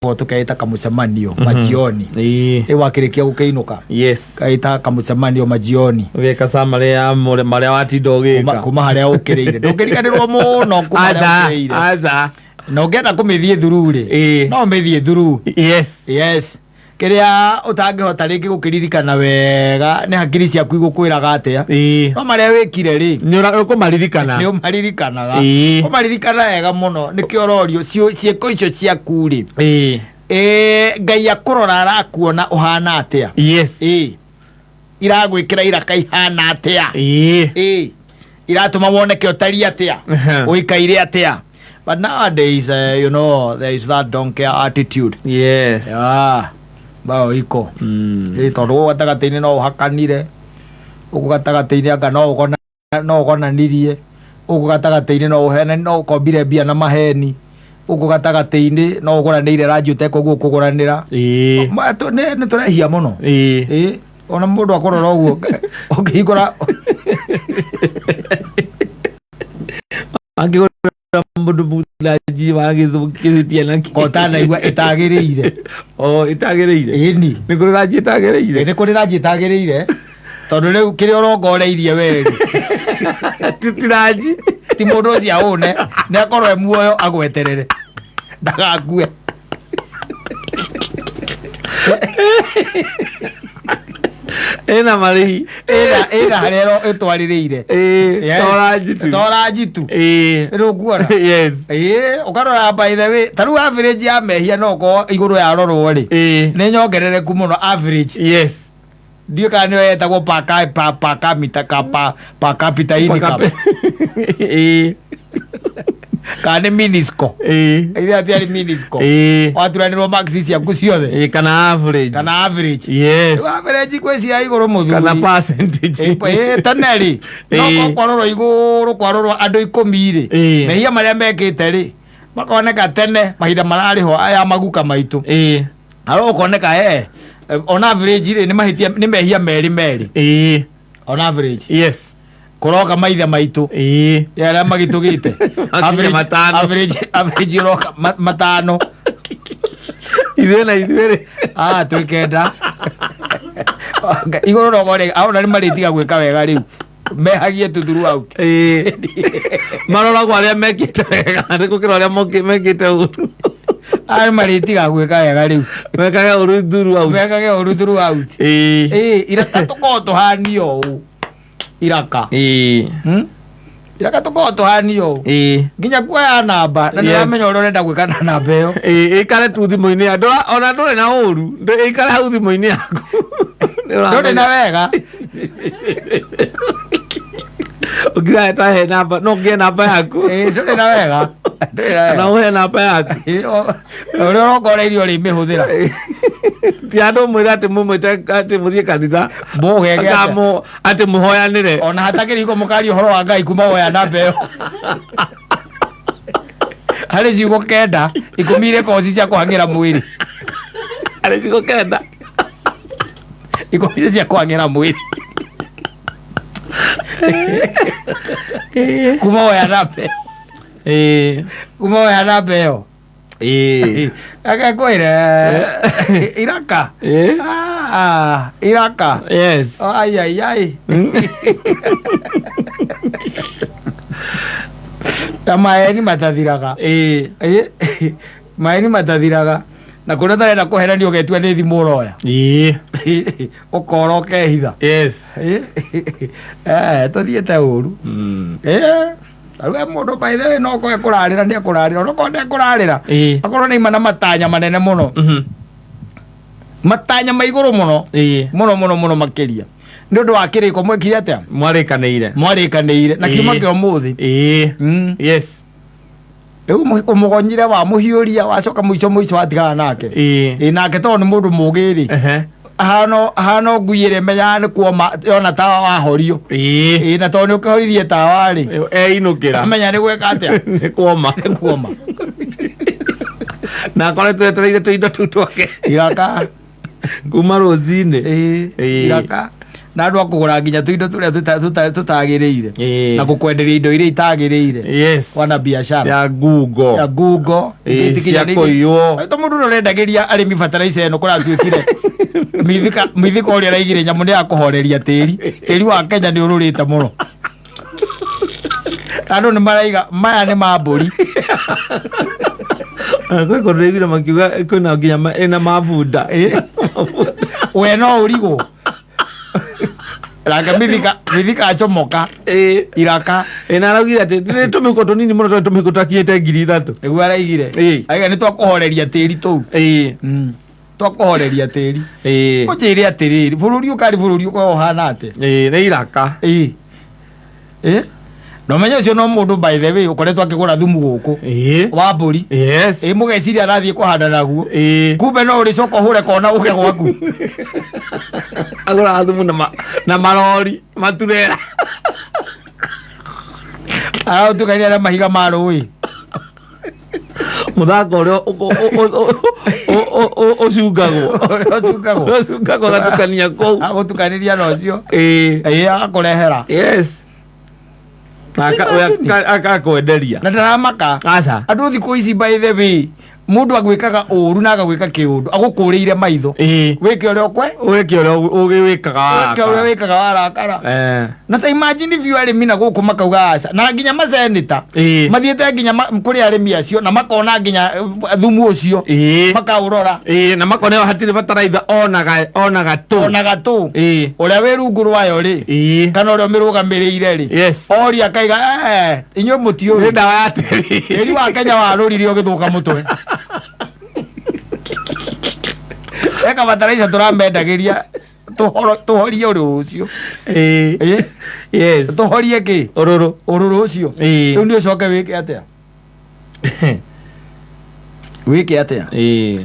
tukaita kamucemanio majioni wakirikia gukeinuka kaita kamucemanio majioni weka sama maria watindogika kuma haria ukirire ndukiriganirwo muno kuma haria ukirire no ngenda kumithie thuru ri no mithie thuru yes kiria utangihota ringi gukiririkana wega ni hakiri ciaku igukwiraga atia no maria wikire ri ni ukumaririkana ni umaririkanaga umaririkana wega muno ni kiororio cieko icio ciaku ri Ngai akurora arakuona uhana atia iragwikira iraka ihana atia iratuma woneke utari atia uikaire atia. But nowadays you know there is that don't care attitude bao iko tondu gatagati-ini no uhakanire ugu gatagati-ini anga no ugonanirie ugu gatagati-ini no uhene no ukombire mbia na maheni ugu gatagati-ini no uguranire rangi utekoguo kuguranira ni turehia muno ona mundu akorora uguo ukihingura angigura mundu mulaji wagithukitie na kotana igwa itagirire itagirire ni kuri rangi itagirire ni kuri rangi itagirire tondu riu kiri urongoreirie weri titiraji ti mundu ucia une ni akorwe muoyo agweterere ndagakue ena marihi ena harero etwaririire torangi tu riu kuona ukarora by the way taru average ya mehia no ko iguru ya rorwo ri ni nyongerereku muno average ndio kana niyo yetagwo pa capita income kana minisco ithia tiari minisco waturanirwo maxi ciaku ciothe kana average average kwecia iguru muthuri kana percentage taneri no kwarorwo iguru kwarorwo andu 10 ri mehia maria mekite ri makoneka tene mahinda marariho aya maguka maitu aro ukoneka on average ri ni mehia meri on average kuroka maitha maitu yara magitugite average roka matano ithuere twikenda iguru rogore aona ni maritiga gwika wega riu mehagie tu throughout marora kwa aria mekite wega ni gukira aria mekite uru ari maritiga gwika wega riu mekage uru throughout iraka tuko tuhanio iraka iraka tuko tuhanio nginya kuoya namba na niramenya uria urenda gwika na namba iyo ikare tu thimu-ini andu ona ndure na uru ikare hau thimu-ini yaku ndure na wega ukiwa ta he namba no ngie namba yaku ndure na wega na uhe namba yaku uria urongoreirio ri mihuthira ti andu mwira ati mumwite ati muthie kanitha mugege ati muhoyanire ona hatakiriko mukari uhoro wa Ngai kuma woya namba iyo hari ciugo kenda ikumire koci cia kuhangira mwiri hari ciugo kenda ikumire cia kuhangira mwiri kuma woya namba kuma woya namba iyo akakwire iraka iraka ai maeni matathiraga maeni matathiraga na kuria tarenda kuheranio getua ni thimu uroya ukora ukehitha tuthiete uru aruga mundu by the way no ko ekurarira ndi ekurarira no ko ndi ekurarira akorwo ni mana matanya manene muno matanya maiguru muno muno makiria ndi undu wa kiriko mwekire atia mwarikanire na kiuma kio muthi riu umugonyire wa muhiuria wacoka mwico watigana nake nake tondu ni mundu mugiri hano nguyire menya ni kuoma yona tawa wahorio na tondu ukihoririe tawa ri inukira menya ni gweka atia ni kuoma na kore twetereire tuindo tu twake iraka kuma ruzini iraka na andå akågå nginya tå indo tå rä a tå tagä rä ire na gå kwenderia indo iria itagä rä ire wana biacara ya ngungo cia kũiywo tå må ndå no rendagä ria arä mi bataraica ä no kå ratuä kire mithika å rä a raigä re nyamå nä ya kå horeria tä ri wa Kenya nä å rå rä te må no andå nä maraiga maya nä ma mbå ri kwä kå ndå rä igire makiuga kwä na nginya ä mabunda we no å rigå rake mithika acomoka iraka na araugire atä nä tå mä ko tå nini må no tå mä ko takiä te 3,000 ä gu araigire aiga nä twakå horeria tä ri tå u twakå horeria tä ri å njä re atä rä rä bå rå ri å karä bå rå ri å korwo å hana atä nä iraka no menye ũcio no mũndũ by the way ũkoretwo akĩgũra thumu gũkũ wa mbũri må geciria arathiĩ kũhanda naguo kumbe no ũrĩcoka ũhũre kona ũke gwaku agũra thumu na marori maturera araũtukania na mahiga ma rũĩ mũthako ũrĩa ũcungagwo gatukania kũu agũtukanĩria na ũcio agakũrehera akakwenderia na ndaramaka andå thikå ici by the way mundu agwikaga uru na agagwika kiundu agukuriire maitho wike uria okwe wike uria wikaga warakara na ta imagine if you are mina guku makauga aca na nginya masenita mathiete nginya kuri arimi acio na makona nginya thumu ucio makaurora na makona hatire bataraitha onaga tu uria wi rungu rwayo ri kana uria mirugamirire ri oria kaiga inyo muti uyu ndawa ya tiri wa Kenya warurire ugithuka mutwe eka bataraica turamendagĩria tũhorie ũrũrũ ũcio tũhorie kĩ ũrũrũ ũcio rĩu nĩ ũcoke wĩke atĩa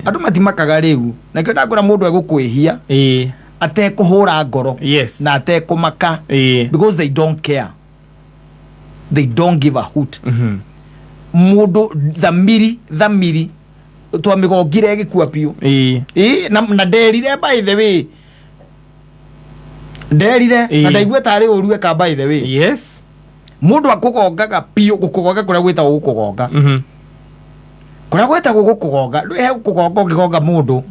andũ matimakaga rĩu nakĩo ndakwĩra mũndũ egũkwĩhia atekũhũra ngoro na atekũmaka because they don't care, they don't give a hoot. Mũndũ thamiri twamigongire gikua piu na nderire by the way na ndaigua tari urue ka by the way mundu akugongaga piu gukugonga kuria gwita gukugonga kuria gwita gukugonga ndwe gukugonga ngigonga mundu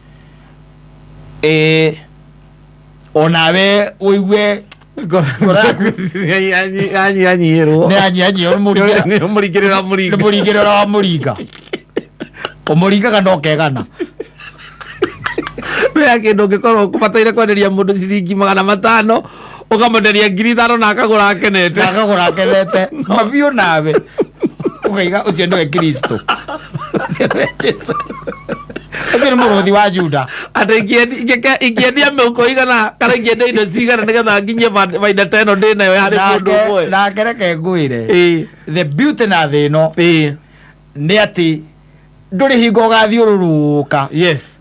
onawe uigue mũringĩrĩra wa mũringa umuringaga no kegana nä ya kä ndå ngä korwo kå bataire kwenderia må ndå ciringi 500 å kamonderia 5,000 na akagå ra akenete mabiå nawe å kaiga å cio nä we Kristo ũcio nĩ mũrũthi wa Juda atĩ ingĩendia mĩhuko igana kana ingĩendia indo cigana nĩgetha nginyie baida ta ĩno ndĩ nayo harĩ mũndũ ũmwe nake reke ngwĩre the beauty na thĩ ĩno nĩ atĩ ndũrĩ hingo ũgathiũrũrũka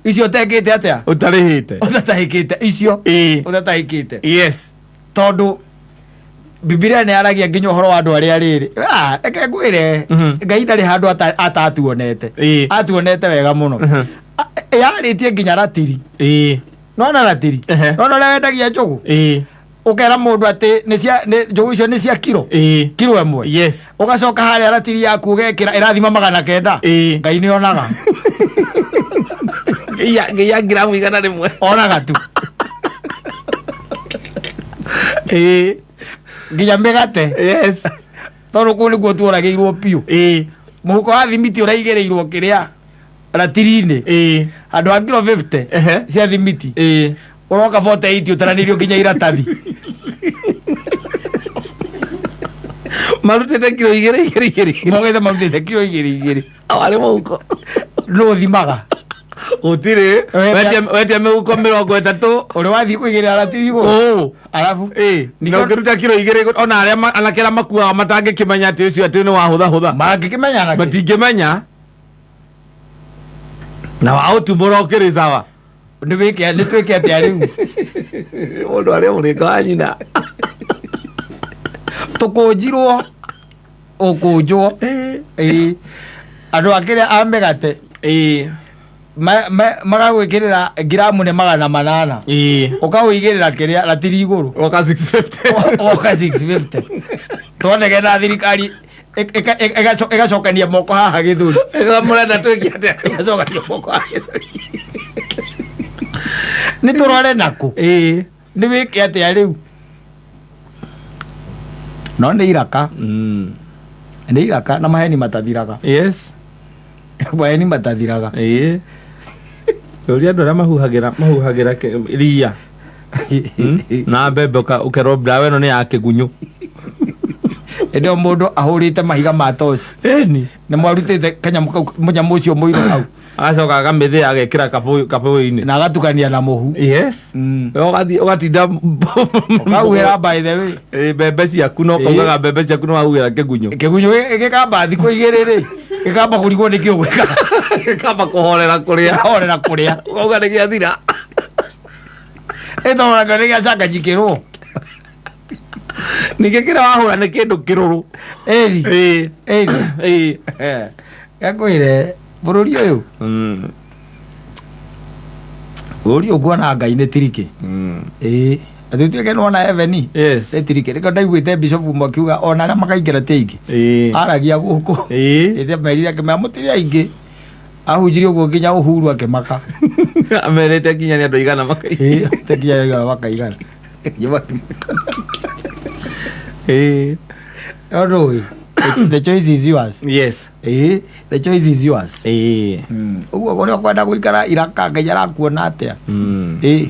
icio ũtekĩte atĩa ũtatahĩkĩte icio ũtatahĩkĩte tondũ Bibilia nĩ aragia nginya ũhoro wa andũ arĩa rĩrĩ reke ngwĩre Ngai ndarĩ handũ atatuonete atuonete wega mũno yarĩtie nginya ratiri nona ratiri nona ũrĩa wendagia njũgũ ũkera mũndũ atĩ njũgũ icio nĩ cia kiro ĩmwe ũgacoka harĩa ratiri yaku ũgekĩra ĩrathima 900 Ngai nĩ onaga nginya ngiramu igana rĩmwe onaga tu nginya mĩgate tondũ kũu nĩguo tuoragĩirwo piũ mũhuko wa thimiti ũraigĩrĩirwo kĩrĩa ratiri-inĩ handũ ha kiro 50 cia thimiti ũroka 48 ũtaranĩrio nginya iratathi marutĩte kiro 2 mogethe marutĩte kiro 2 awarĩ mũhuko nũ thimaga gũtirĩ wetia mĩhuko 30 ũrĩ wathiĩ kũigĩrĩra ratiri igũrũ arabu na ũkĩruta kiro 2 ona arĩa anake arĩa makuaga matangĩkĩmenya atĩ ũcio atĩ nĩ wahũthahũtha matingĩmenya na waũtumũra ũkĩrĩ sawa nĩ twĩke atĩa rĩu mũndũ arĩa mũrĩka wa nyina tũkũnjirwo ũkũnjwo andũ akĩrĩa a mĩgate magagwikirira gramu ne 800 ukawigirira kiria latiri iguru oka 650 twonege na thirikari egacokania moko haha githuri murenda twikiate egacokania moko haha githuri ni turore naku ni wiki atia riu no ni iraka ni iraka na maheni matathiraga yes maheni matathiraga uria ndo mahuhagira ria na mbembe ukerobra weno ni yake gunyu ndio mundu ahurite mahiga ma toci eni ni mwarutite kanyamu ucio muiro hau acoka agamithia agekira kapu-ini na agatukania na muhu yes ugatinda ukauhira by the way mbembe ciaku no kaugaga mbembe ciaku no wahugira kigunyũ gikamba thikũ igĩrĩ rĩ gikamba kurigwo nĩ kĩo gwĩka gikamba kuhorera kuria ukauga nĩ gĩathira ĩtoraga nĩ gĩacanganyikĩrwo ningĩ kĩrĩa wahũra nĩ kĩndũ kĩrũrũ gakwĩre bũrũri ũyũ bũrũri ũyũ nguona Ngai nĩ tiriki atũtuĩke nĩwona heaveni nĩ tiriki rĩko ndaiguĩte Bishop makiuga ona arĩa makaingĩra ti aingĩ aragia gũkũ ĩrĩa merire akĩmera mũtirĩ aingĩ ahunjirie ũguo nginya Uhuru akĩmaka amerĩte nginya nĩ andũ igana makaigana no way. The choice is yours. Yes. The choice is yours. Uguo gore kwenda guikara iraka Ngai arakuona atia. Nĩ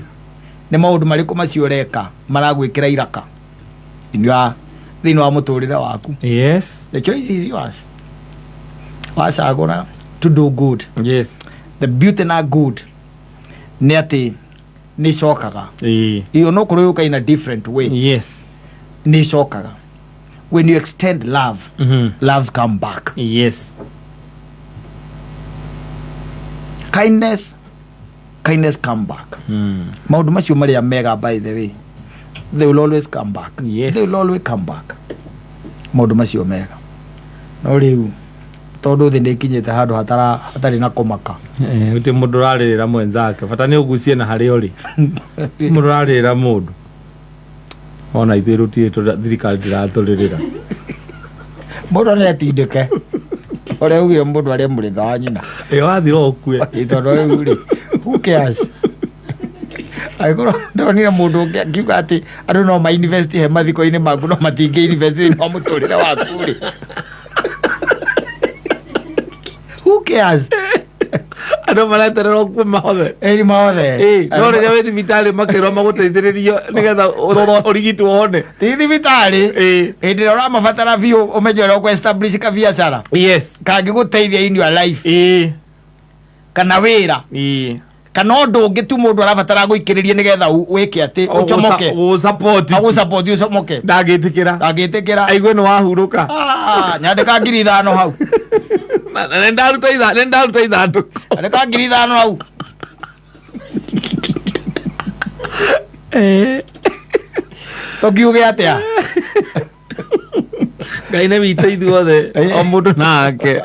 maũndũ marĩkũ macio reka maragwĩkĩra iraka thĩinĩ wa mũtũrĩre waku. Yes. The choice is yours. Wacagũra to do good. Yes. The beauty na good nĩ atĩ nĩ cokaga. Iyo no kũrũka in a different way. Yes. Nĩ cokaga. When you extend love, loves come back. Yes. Kindness come back. Maundu macio maria mega, by the way, they will always come back. Yes. They will always come back. Maundu macio mega. No riu tondu thi ndikinyite handu hatari na kumaka. Uti mundu raririra mwenzake bata ni ugucie na hari uri. Mundu raririra mundu ona ithuĩ rũtirĩ thirikari ndĩratũrĩrĩra mũndũ nĩatindĩke ũrĩa ugire mũndũ arĩa mũrĩtha wa nyina wathira ũkue tondũ rĩu rĩ who cares agĩkorwo ndonire mũndũ ũngĩ akiuga atĩ andũ no ma-invest he mathiko-inĩ maku no matingĩ-invest thĩinĩ wa mũtũrĩre waku rĩ who cares andũ maraeterera ũkue mahothe no rĩrĩa wĩ thibitarĩ makĩrwo magũteithĩrĩrio nĩgetha ũrigitwo wone ti thibitarĩ hĩndĩ ĩrĩa ũramabatara biũ ũmenye ũrĩa ũkũ-establish kabiacara kangĩgũteithia in your life kana wĩra kana ũndũ ũngĩ tu mũndũ arabatara gũikĩrĩria nĩgetha wĩke atĩ ũcomoke agũsupport ũcomoke ndangĩtĩkĩra aigue nĩ wahurũka nyandĩka 5,000 hau nendaruta ithandũ andĩka 5,000 hau tũkiuge atĩa Ngai nĩ witũ ithuothe o mũndũ nake